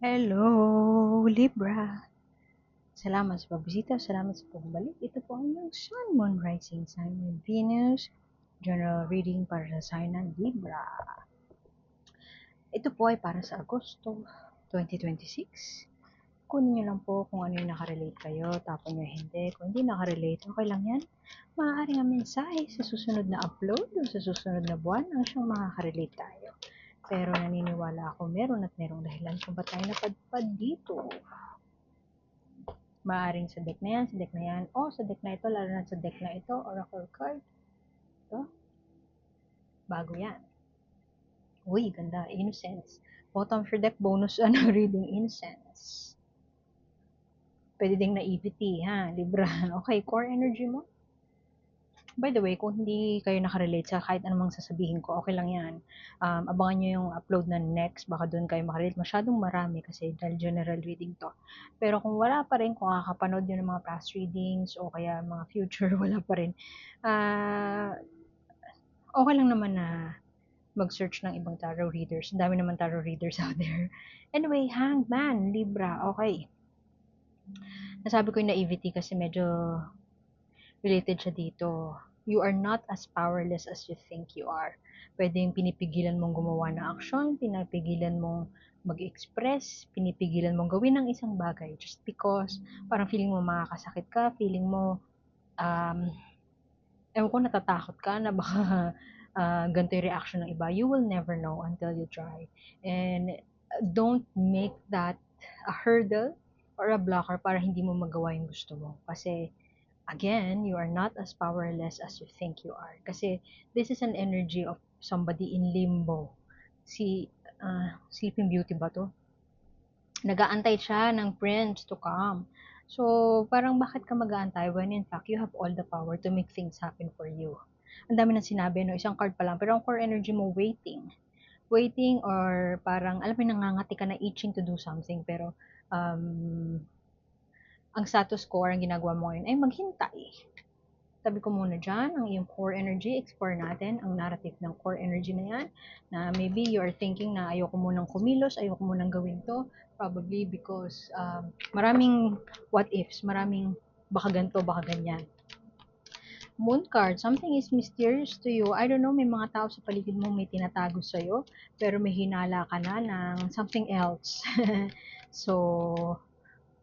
Hello, Libra. Salamat sa pagbisita, salamat sa pagbalik. Ito po ang inyong Sun, Moon, Rising Sign and Venus. General reading para sa sign ng Libra. Ito po ay para sa Agosto 2026. Kunin nyo lang po kung ano yung nakarelate kayo, tapon nyo hindi. Kung hindi nakarelate, okay lang yan. Maaaring ang mensahe sa susunod na upload o sa susunod na buwan ang siyang makakarelate tayo. Pero naniniwala ako meron at merong dahilan kung ba't tayo napadpad dito. Maaring sa deck na yan, sa deck na yan, o sa deck na ito, lalo na sa deck na ito, Oracle card. Ito, bago yan. Uy, ganda, Incense. Bottom for deck, bonus reading Incense. Pwede ding naivety, ha, Libra. Okay, core energy mo. By the way, kung hindi kayo nakarelate sa kahit anumang sasabihin ko, okay lang yan. Abangan nyo yung upload na next, baka doon kayo makarelate. Masyadong marami kasi dahil general reading to. Pero kung wala pa rin, kung kakapanood nyo ng mga past readings o kaya mga future, wala pa rin, okay lang naman na mag-search ng ibang tarot readers. Ang dami naman tarot readers out there. Anyway, Hangman, Libra, okay. Nasabi ko yung naivety kasi medyo related siya dito. You are not as powerless as you think you are. Pwedeng pinipigilan mong gumawa ng aksyon, pinipigilan mong mag-express, pinipigilan mong gawin ng isang bagay just because parang feeling mo makakasakit ka, feeling mo, ewan ko, natatakot ka na baka ganito yung reaction ng iba. You will never know until you try. And don't make that a hurdle or a blocker para hindi mo magawa yung gusto mo. Kasi again, you are not as powerless as you think you are. Kasi this is an energy of somebody in limbo. Si Sleeping Beauty ba to? Nag-aantay siya ng prince to come. So, parang bakit ka mag-aantay when in fact you have all the power to make things happen for you. Ang dami nang sinabi, no? Isang card pa lang. Pero ang core energy mo, waiting. Waiting or parang, alam mo, nangangati ka na itching to do something. Pero, ang status quo, ang ginagawa mo ngayon ay maghintay. Tabi ko muna dyan, ang iyong core energy, explore natin ang narrative ng core energy na yan, na maybe you are thinking na ayoko munang kumilos, ayoko munang gawin to, probably because maraming what ifs, maraming baka ganito, baka ganyan. Moon card, something is mysterious to you. I don't know, may mga tao sa paligid mo may tinatago sa'yo, pero may hinala ka na ng something else. So,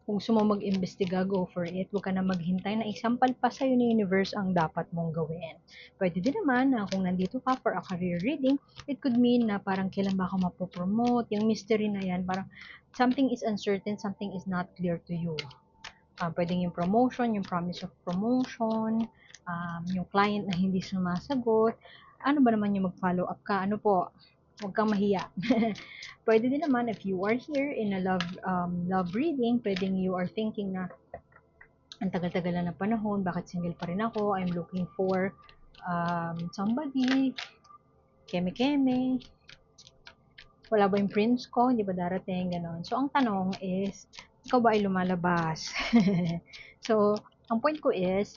kung gusto mo mag-imbestiga, go for it. Huwag ka na maghintay na isampal pa sa'yo ni universe ang dapat mong gawin. Pwede din naman na kung nandito ka for a career reading, it could mean na parang kailan ba ako mapopromote, yung mystery na yan, parang something is uncertain, something is not clear to you. Pwedeng yung promotion, yung promise of promotion, yung client na hindi sumasagot, ano ba naman yung mag-follow up ka, ano po, huwag kang mahiya. Pwede din naman if you are here in a love reading, pwedeng you are thinking na ang tagal-tagal na ng panahon, bakit single pa rin ako, I'm looking for somebody, keme-keme, wala ba yung prince ko, hindi ba darating, ganon. So, ang tanong is, ikaw ba ay lumalabas? So, ang point ko is,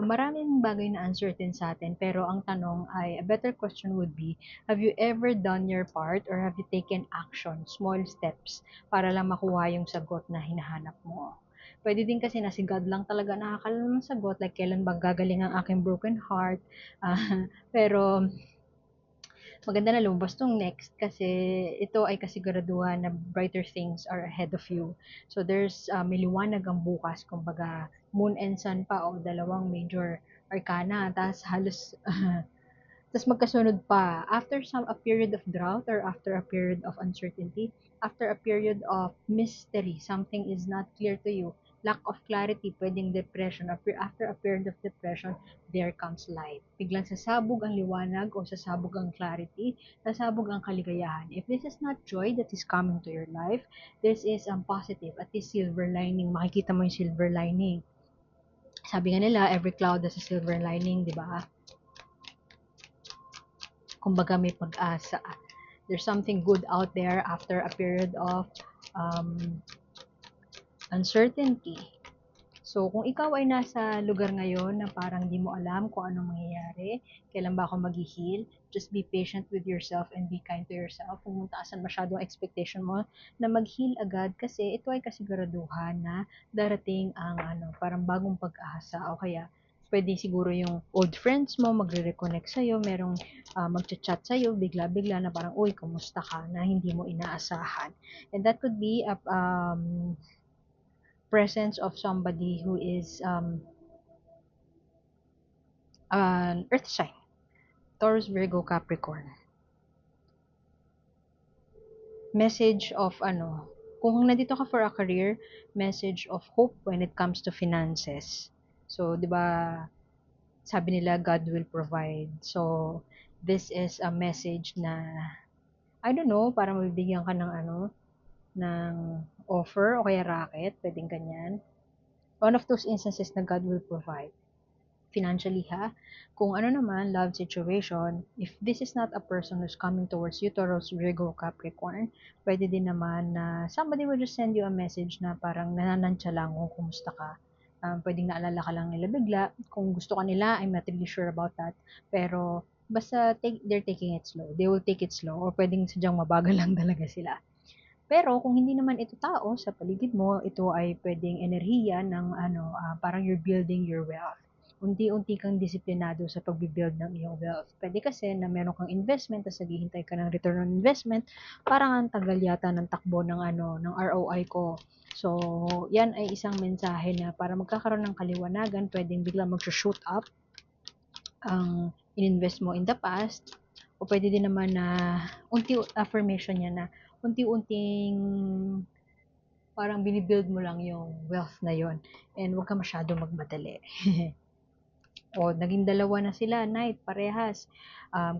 maraming bagay na uncertain sa atin, pero ang tanong ay, a better question would be, have you ever done your part or have you taken action, small steps, para lang makuha yung sagot na hinahanap mo? Pwede din kasi na si God lang talaga nakakalam ng sagot, like kailan ba gagaling ang aking broken heart, pero maganda na lumabas tong next kasi ito ay kasiguraduhan na brighter things are ahead of you. So there's may liwanag ang bukas, kumbaga moon and sun pa o dalawang major arcana, tas halos tas magkasunod pa after a period of drought or after a period of uncertainty, after a period of mystery, something is not clear to you, lack of clarity, pwedeng depression, after a period of depression, there comes light. Biglang sasabog ang liwanag o sasabog ang clarity, sasabog ang kaligayahan. If this is not joy that is coming to your life, this is positive, at least silver lining, makikita mo yung silver lining. Sabi nga nila, every cloud has a silver lining, di ba? Kumbaga may pag-asa. There's something good out there after a period of uncertainty. So, kung ikaw ay nasa lugar ngayon na parang di mo alam kung anong mangyayari, kailan ba ako mag-heal, just be patient with yourself and be kind to yourself. Kung taasan masyadong expectation mo na mag-heal agad kasi ito ay kasiguraduhan na darating ang parang bagong pag-asa o kaya pwede siguro yung old friends mo magre-reconnect sa'yo, merong magchat-chat sa'yo, bigla-bigla na parang, uy, kumusta ka, na hindi mo inaasahan. And that could be a presence of somebody who is an earth sign, Taurus, Virgo, Capricorn. Message of kung nandito ka for a career, message of hope when it comes to finances. So, 'di ba, sabi nila God will provide. So, this is a message na I don't know, para mabibigyan ka ng ng offer o kaya racket, pwedeng ganyan. One of those instances na God will provide. Financially ha. Kung naman, love situation, if this is not a person who's coming towards you, Taurus, Virgo, Capricorn, pwede din naman na somebody will just send you a message na parang nananansya lang kung kumusta ka. Pwedeng naalala ka lang nila bigla. Kung gusto ka nila, I'm not really sure about that. Pero, basta they're taking it slow. They will take it slow. Or pwedeng sadyang mabagal lang talaga sila. Pero kung hindi naman ito tao sa paligid mo, ito ay pwedeng enerhiya ng parang you're building your wealth. Unti-unti kang disiplinado sa pagbibuild ng iyong wealth. Pwede kasi na meron kang investment tapos naghihintay ka ng return on investment, parang ang tagal yata ng takbo ng ng ROI ko. So, yan ay isang mensahe na para magkakaroon ng kaliwanagan, pwedeng biglang mag-shoot up ang ininvest mo in the past, o pwede din naman na affirmation niya na unti-unting parang binibuild mo lang yung wealth na yon and huwag ka masyado magmadali. O, naging dalawa na sila, Knight, parehas.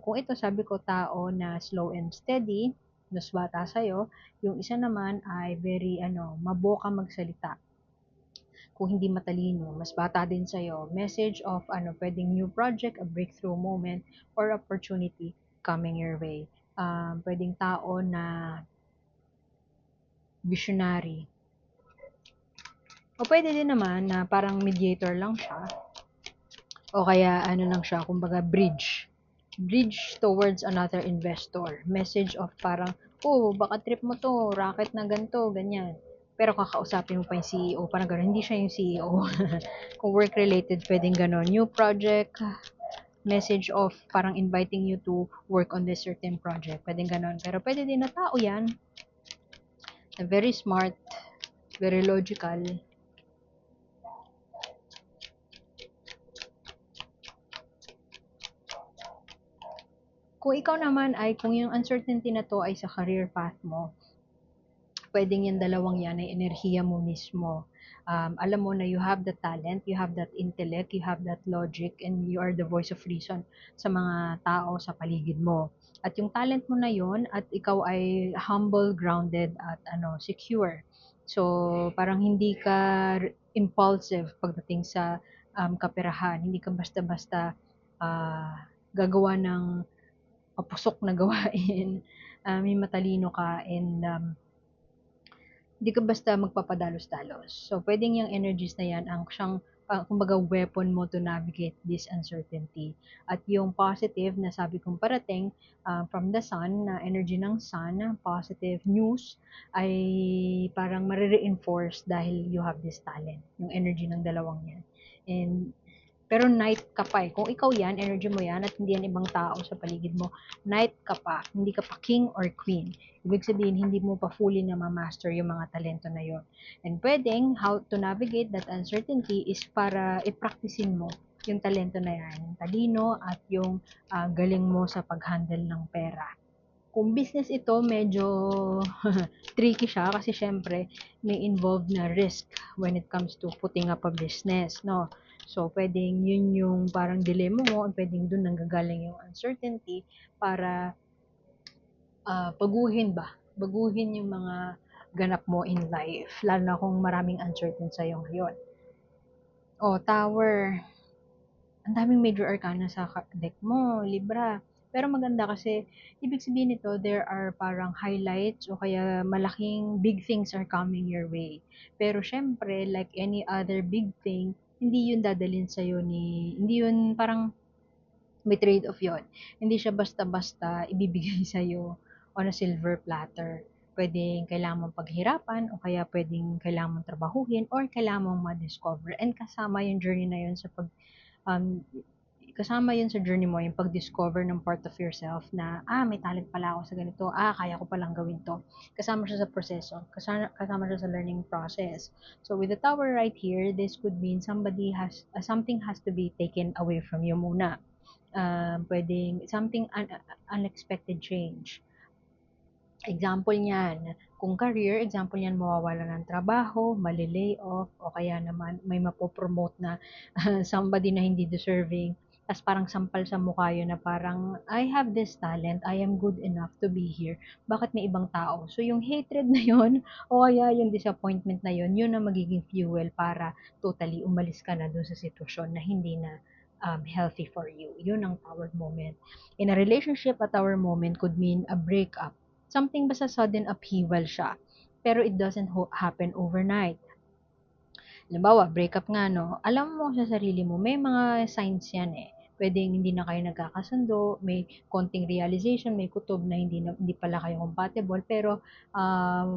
Kung ito, sabi ko, tao na slow and steady, mas bata sa'yo, yung isa naman ay very, maboka magsalita. Kung hindi matalino, mas bata din sa'yo. Message of, pwedeng new project, a breakthrough moment, or opportunity coming your way. Pwedeng tao na visionary. O pwede din naman na parang mediator lang siya. O kaya lang siya, kumbaga bridge. Bridge towards another investor. Message of parang, oh, baka trip mo to, racket na ganito, ganyan. Pero kakausapin mo pa yung CEO, parang gano'n. Hindi siya yung CEO. Kung work-related, pwedeng gano'n. New project, message of parang inviting you to work on this certain project. Pwedeng gano'n. Pero pwede din na tao yan, na very smart, very logical. Kung ikaw naman ay, kung yung uncertainty na to ay sa career path mo, pwedeng yung dalawang yan ay enerhiya mo mismo. Alam mo na you have the talent, you have that intellect, you have that logic, and you are the voice of reason sa mga tao sa paligid mo. At yung talent mo na yon at ikaw ay humble, grounded, at secure. So, parang hindi ka impulsive pagdating sa kaperahan. Hindi ka basta-basta gagawa ng papusok na gawain. May matalino ka and hindi ka basta magpapadalos-dalos. So, pwedeng yung energies na yan ang siyang, kumbaga, weapon mo to navigate this uncertainty. At yung positive na sabi kong parating from the sun, na energy ng sun, positive news, ay parang marireinforce dahil you have this talent, yung energy ng dalawang yan. And pero night ka pa eh. Kung ikaw yan, energy mo yan, at hindi yan ibang tao sa paligid mo, night ka pa. Hindi ka pa king or queen. Ibig sabihin, hindi mo pa fully na ma-master yung mga talento na yon. And pwedeng, how to navigate that uncertainty is para i-practicein mo yung talento na yan. Yung talino at yung galing mo sa pag-handle ng pera. Kung business ito, medyo tricky siya kasi syempre may involved na risk when it comes to putting up a business, no? So, pwedeng yun yung parang dilemma mo, pwedeng dun nanggagaling yung uncertainty para baguhin yung mga ganap mo in life, lalo na kung maraming uncertain sa'yo ngayon. O, Tower. Ang daming major arcana sa deck mo, Libra. Pero maganda kasi, ibig sabihin nito, there are parang highlights o kaya malaking big things are coming your way. Pero syempre, like any other big thing, hindi yun dadalhin sa'yo hindi yun parang may trade-off yun. Hindi siya basta-basta ibibigay sa'yo on a silver platter. Pwedeng kailangan mong paghirapan o kaya pwedeng kailangan mong trabahuhin or kailangan mong ma-discover. And kasama yung journey na yun um, kasama yun sa journey mo, yung pag-discover ng part of yourself na, may talent pala ako sa ganito, kaya ko palang gawin to. Kasama siya sa proseso, kasama siya sa learning process. So with the tower right here, this could mean something has to be taken away from you muna. Pwedeng something unexpected change. Example niyan, kung career, example niyan mawawala ng trabaho, mali-lay off, o kaya naman may mapopromote na somebody na hindi deserving. Tas parang sampal sa mukha yun na parang, I have this talent, I am good enough to be here. Bakit may ibang tao? So yung hatred na yun, o kaya yung disappointment na yun ang magiging fuel para totally umalis ka na dun sa sitwasyon na hindi na healthy for you. Yun ang tower moment. In a relationship, a tower moment could mean a breakup. Something basta sudden upheaval siya. Pero it doesn't happen overnight. Halimbawa, breakup nga, no? Alam mo sa sarili mo, may mga signs yan eh. Pwedeng hindi na kayo nagkakasundo, may konting realization, may kutob na hindi pala kayo compatible, pero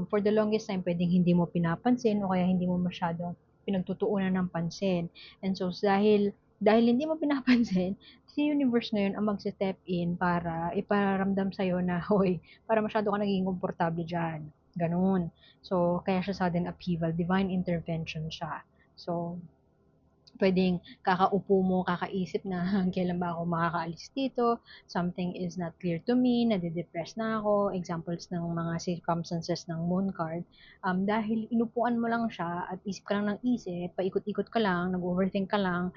for the longest time, pwedeng hindi mo pinapansin o kaya hindi mo masyadong pinagtutuunan ng pansin. And so, dahil hindi mo pinapansin, si universe ngayon ang mag-step in para iparamdam sa'yo na, hoy, para masyado ka naging komportable dyan. Ganun. So, kaya siya sudden upheaval, divine intervention siya. So, pwedeng kakaupo mo, kakaisip na kailan ba ako makakaalis dito, something is not clear to me, nade-depress na ako, examples ng mga circumstances ng moon card, dahil inupuan mo lang siya at isip ka lang ng isip, paikot-ikot ka lang, nag-overthink ka lang,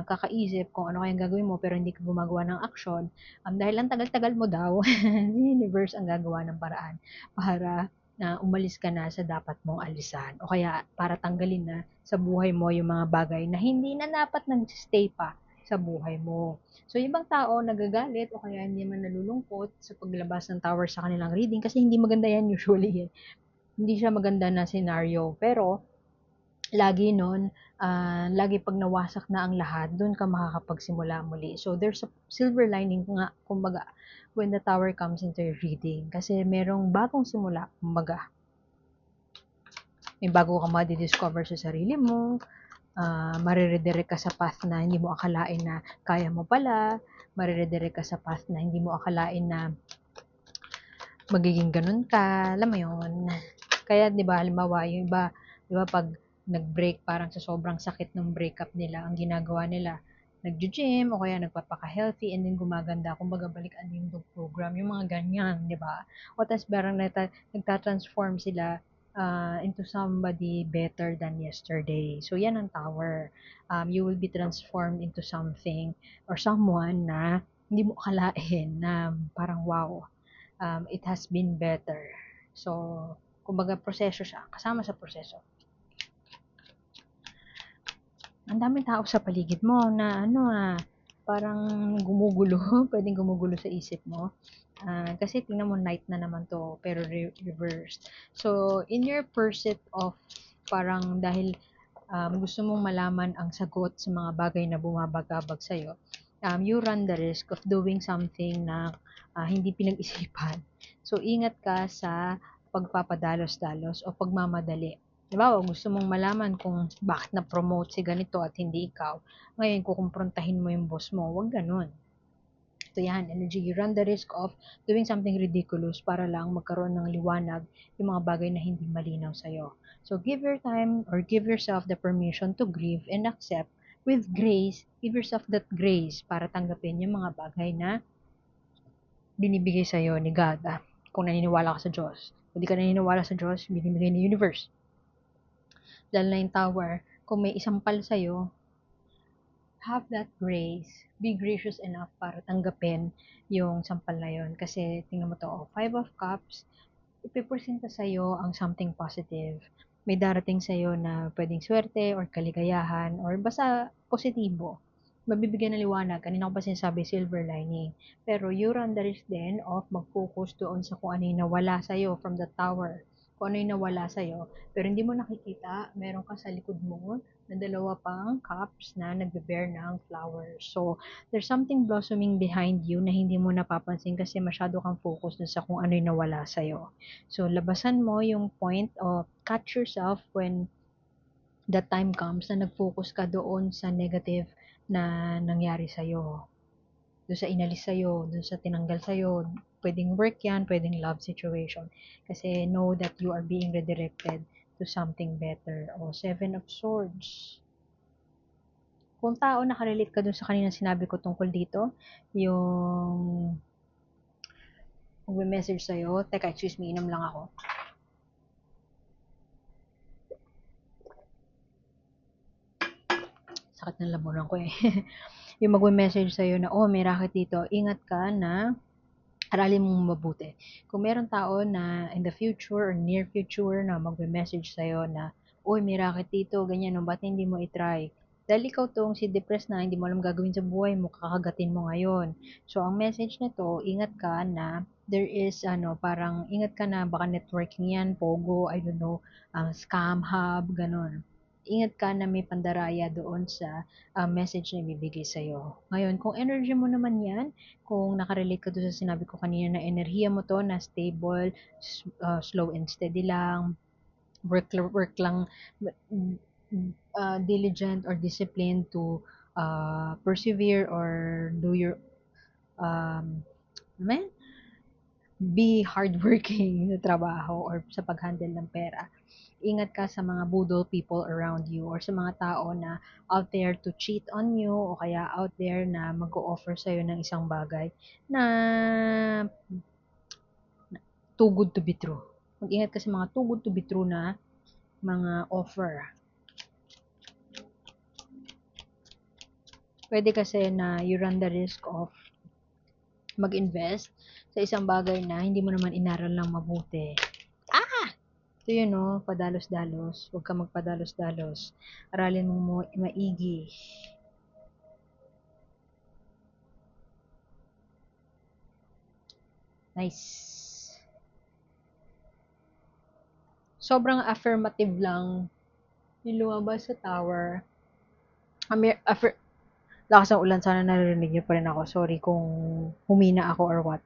kakaisip kung ano kayang gagawin mo pero hindi ka gumagawa ng action, dahil ang tagal-tagal mo daw, the universe ang gagawa ng paraan para na umalis ka na sa dapat mong alisan o kaya para tanggalin na sa buhay mo yung mga bagay na hindi na dapat nag-stay pa sa buhay mo. So, yung ibang tao nagagalit o kaya hindi man nalulungkot sa paglabas ng tower sa kanilang reading kasi hindi maganda yan usually. Hindi siya maganda na scenario. Pero, lagi pag nawasak na ang lahat, doon ka makakapagsimula muli. So, there's a silver lining nga, kumbaga, when the tower comes into your reading. Kasi merong bagong simula, kumbaga. May bago ka ma-discover sa sarili mo, mariredirect ka sa path na hindi mo akalain na kaya mo pala, mariredirect ka sa path na hindi mo akalain na magiging ganun ka, alam mo yun. Kaya 'di ba halimbawa yung iba, 'di ba pag nag-break parang sa sobrang sakit ng breakup nila, ang ginagawa nila nagjo-gym o kaya nagpapaka-healthy and then gumaganda, kumbaga balikan yung dog program, yung mga ganyan, 'di ba? O tas parang nagta-transform sila into somebody better than yesterday. So yan ang tower. You will be transformed into something or someone na hindi mo akalain na parang wow, it has been better. So, kumbaga proseso siya, kasama sa proseso. Ang daming tao sa paligid mo na parang gumugulo, pwedeng gumugulo sa isip mo. Kasi tingnan mo night na naman to, pero reversed. So, in your pursuit of parang dahil gusto mong malaman ang sagot sa mga bagay na bumabagabag sa'yo, you run the risk of doing something na hindi pinag-isipan. So, ingat ka sa pagpapadalos-dalos o pagmamadali. Halimbawa, gusto mong malaman kung bakit na-promote si ganito at hindi ikaw. Ngayon, kukumprontahin mo yung boss mo. Huwag ganun. So yan, energy. You run the risk of doing something ridiculous para lang magkaroon ng liwanag yung mga bagay na hindi malinaw sa'yo. So give your time or give yourself the permission to grieve and accept with grace. Give yourself that grace para tanggapin yung mga bagay na binibigay sa'yo ni God. Kung naniniwala ka sa Diyos. Kung di ka naniniwala sa Diyos, binibigay ni universe. Dahil na yung tower, kung may isang pal sa'yo, have that grace. Be gracious enough para tanggapin yung sampal na yun. Kasi, tingnan mo to, Five of Cups, ipipresenta sa'yo ang something positive. May darating sa'yo na pwedeng swerte or kaligayahan or basta positibo. mabibigyan ng liwanag. Kanina ko pa sinasabi, silver lining. Pero you run the risk din of mag-focus doon sa kung ano yung nawala sa'yo from the tower. Kung ano yung nawala sa'yo. Pero hindi mo nakikita, meron ka sa likod mo na dalawa pang cups na nagbe-bear ng flowers. So, there's something blossoming behind you na hindi mo napapansin kasi masyado kang focus dun sa kung ano yung nawala sa'yo. So, labasan mo yung point of catch yourself when the time comes na nag-focus ka doon sa negative na nangyari sa'yo. Doon sa inalis sa'yo, doon sa tinanggal sa'yo. Pwedeng work yan, pwedeng love situation. Kasi know that you are being redirected to something better. O, Seven of Swords. Kung tao nakarelate ka doon sa kanina sinabi ko tungkol dito, yung mag-message sa'yo, teka, excuse me, inom lang ako. Sakit ng lamunan ko eh. Yung magme-message sa'yo na, oh, may racket dito, ingat ka na aralin mong mabuti. Kung meron tao na in the future or near future na magme-message sa'yo na, uy, may racket dito, ganyan, no, ba't hindi mo itry? Dahil ikaw tong si depressed na, hindi mo alam gagawin sa buhay mo, kakagatin mo ngayon. So, ang message nito, ingat ka na there is, parang, ingat ka na, baka networking yan, Pogo, I don't know, scam hub, ganun. Ingat ka na may pandaraya doon sa message na ibibigay sa'yo. Ngayon, kung energy mo naman yan, kung nakarelate ka doon sa sinabi ko kanina na enerhiya mo to na stable, slow and steady lang, work lang, diligent or disciplined to persevere or do your um, ano be hardworking sa trabaho or sa pag-handle ng pera. Ingat ka sa mga budol people around you or sa mga tao na out there to cheat on you o kaya out there na mag-o-offer sa'yo ng isang bagay na too good to be true. Mag-ingat ka sa mga too good to be true na mga offer. Pwede kasi na you run the risk of mag-invest sa isang bagay na hindi mo naman inaral ng mabuti. So yun no, padalos-dalos. Huwag ka magpadalos-dalos. Aralin mo maigi. Nice. Sobrang affirmative lang yung lumabas sa tower. Lakas ng ulan, sana naririnig niyo pa rin ako. Sorry kung humina ako or what.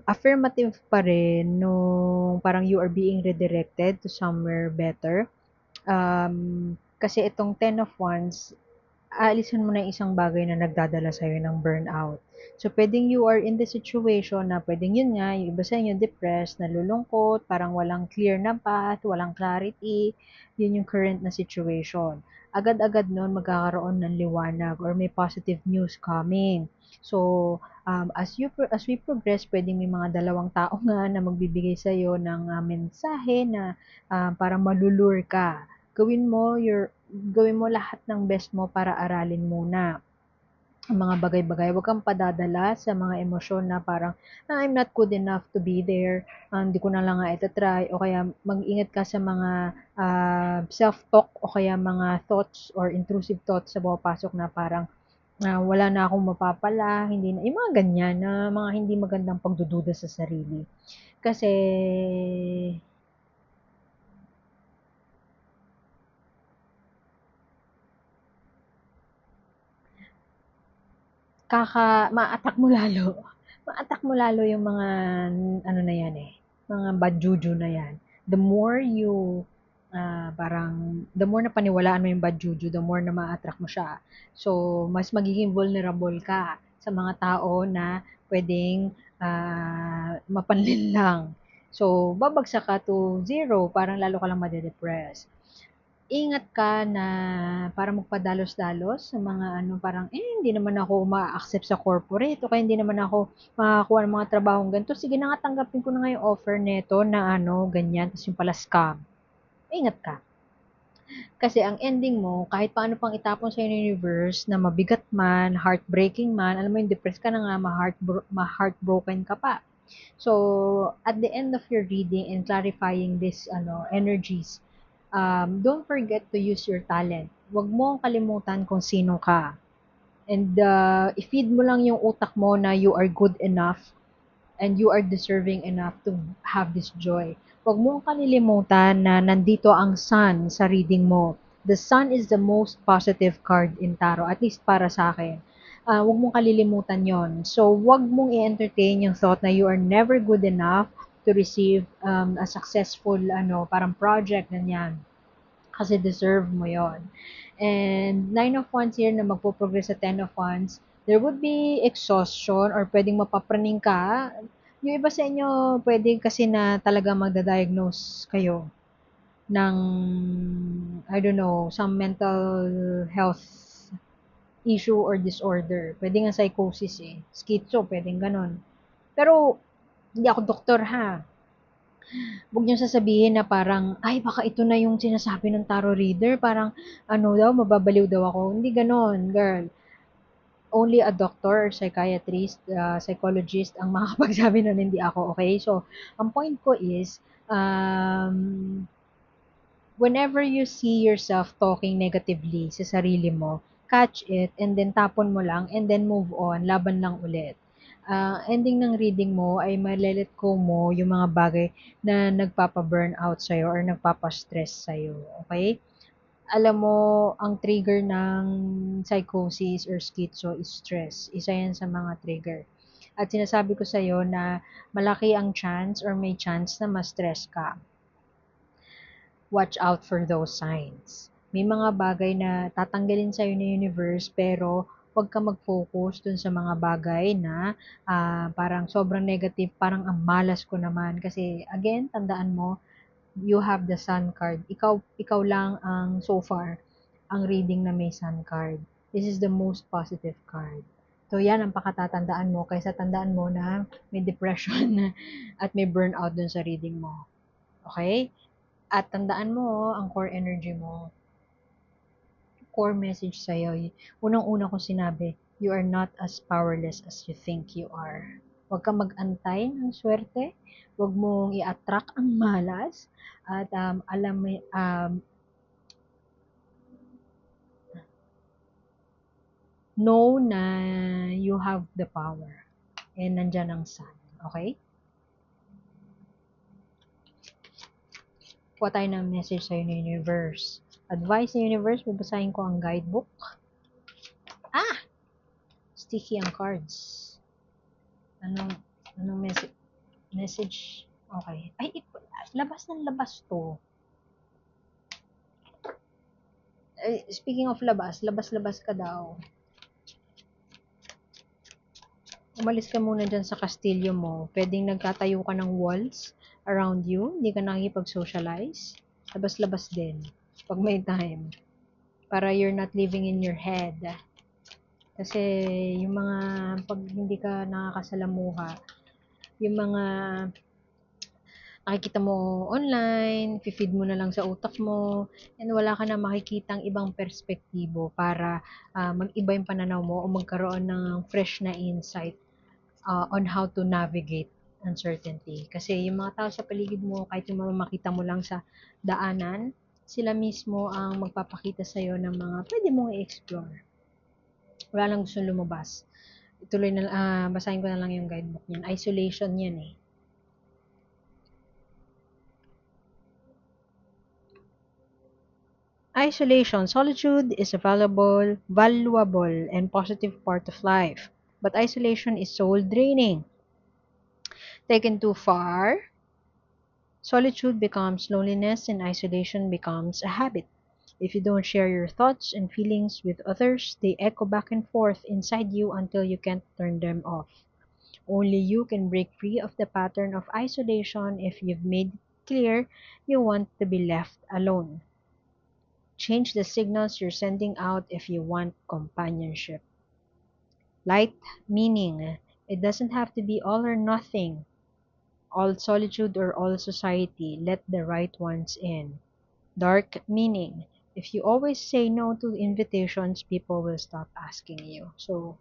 Affirmative pa rin nung parang you are being redirected to somewhere better. Kasi itong 10 of Wands, aalisin mo na yung isang bagay na nagdadala sa'yo ng burnout. So, pwedeng you are in the situation na pwedeng yun nga, yung iba sa inyo depressed, nalulungkot, parang walang clear na path, walang clarity, yun yung current na situation. Agad-agad nun magkakaroon ng liwanag or may positive news coming. So, as we progress, pwedeng may mga dalawang tao nga na magbibigay sa'yo ng mensahe na parang malulure ka. Gawin mo lahat ng best mo para aralin muna ang mga bagay-bagay. Huwag kang padadala sa mga emosyon na parang, I'm not good enough to be there, hindi ko na lang nga ita-try, o kaya mag-ingat ka sa mga self-talk o kaya mga thoughts or intrusive thoughts sa pumapasok na parang, wala na akong mapapala, hindi na, yung mga ganyan na mga hindi magandang pagdududa sa sarili. Kasi, ma-attack mo lalo. Ma-attack mo lalo yung mga, ano na yan eh, mga bad juju na yan. The more you, the more na paniwalaan mo yung bad juju, the more na ma-attract mo siya. So, mas magiging vulnerable ka sa mga tao na pwedeng mapanlin lang. So, babagsak ka to zero, parang lalo ka lang madedepress. Ingat ka na para magpadalos-dalos sa mga parang, hindi naman ako ma-accept sa corporate o kaya hindi naman ako makakuha ng mga trabahong ganito. Sige na nga, tanggapin ko na nga yung offer neto na ganyan, tapos yung pala scam. Ingat ka. Kasi ang ending mo, kahit paano pang itapon sa universe na mabigat man, heartbreaking man, alam mo yung depressed ka na nga, ma-heartbroken ka pa. So, at the end of your reading and clarifying these energies, don't forget to use your talent. Huwag mong kalimutan kung sino ka. And i-feed mo lang yung utak mo na you are good enough and you are deserving enough to have this joy. Huwag mong kalilimutan na nandito ang sun sa reading mo. The sun is the most positive card in tarot, at least para sa akin. Huwag mong kalilimutan yon. So, huwag mong i-entertain yung thought na you are never good enough to receive a successful parang project, ganyan. Kasi deserve mo yon. And Nine of Wands here na magpo-progress sa Ten of Wands, there would be exhaustion or pwedeng mapapraning ka. Yung iba sa inyo, pwede kasi na talaga magda-diagnose kayo ng, I don't know, some mental health issue or disorder. Pwede nga psychosis eh. Schizo, pwedeng ganon. Pero, hindi ako doktor ha. Huwag niyong sasabihin na parang, ay, baka ito na yung sinasabi ng tarot reader. Parang, ano daw, mababaliw daw ako. Hindi ganon, girl. Only a doctor, psychiatrist, psychologist ang makakapagsabi na hindi ako, okay? So, ang point ko is, whenever you see yourself talking negatively sa sarili mo, catch it and then tapon mo lang and then move on, laban lang ulit. Ending ng reading mo ay malelet go mo yung mga bagay na nagpapa-burnout sa'yo or nagpapa-stress sa'yo. Okay? Alam mo, ang trigger ng psychosis or schizo is stress. Isa yan sa mga trigger. At sinasabi ko sa'yo na malaki ang chance or may chance na ma-stress ka. Watch out for those signs. May mga bagay na tatanggalin sa'yo ng universe pero huwag ka mag-focus dun sa mga bagay na parang sobrang negative, parang ang malas ko naman. Kasi again, tandaan mo, you have the sun card. Ikaw lang ang so far ang reading na may sun card. This is the most positive card. So yan ang pakatatandaan mo kaysa tandaan mo na may depression at may burnout dun sa reading mo. Okay? At tandaan mo, ang core energy mo, core message sa'yo, unang-una kong sinabi, you are not as powerless as you think you are. Huwag kang mag-antay ng swerte, huwag mong i-attract ang malas, at alam mo, know na you have the power. And nandyan ang sun. Okay? Kuha tayo ng message sa'yo ng universe. Advice ng universe, babasahin ko ang guidebook. Sticky ang cards. Anong message? Okay. Ay, labas ng labas to. Ay, speaking of labas ka daw. Umalis ka muna dyan sa kastilyo mo. Pwedeng nagtatayo ka ng walls around you. Hindi ka nakikipag-socialize. Labas-labas din. Pag may time. Para you're not living in your head. Kasi yung mga, pag hindi ka nakakasalamuha, yung mga nakikita mo online, feed mo na lang sa utak mo, and wala ka na makikitang ibang perspektibo para mag-iba yung pananaw mo o magkaroon ng fresh na insight on how to navigate uncertainty. Kasi yung mga tao sa paligid mo, kahit yung mga makita mo lang sa daanan, sila mismo ang magpapakita sa'yo ng mga pwede mong i-explore. Wala lang gusto lumabas. Ituloy na, basahin ko na lang yung guidebook niyan. Isolation yan eh. Isolation, solitude is a valuable and positive part of life. But isolation is soul draining. Taken too far, solitude becomes loneliness and isolation becomes a habit. If you don't share your thoughts and feelings with others, they echo back and forth inside you until you can't turn them off. Only you can break free of the pattern of isolation if you've made it clear you want to be left alone. Change the signals you're sending out if you want companionship. Light meaning, it doesn't have to be all or nothing, all solitude or all society. Let the right ones in. Dark meaning, if you always say no to invitations, people will stop asking you. So,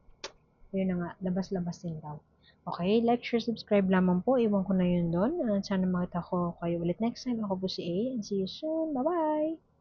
yun na nga, labas-labas din daw. Okay, like, share, subscribe lamang po. Iwan ko na yun doon. Sana makita ko kayo ulit next time. Ako po si A and see you soon. Bye-bye!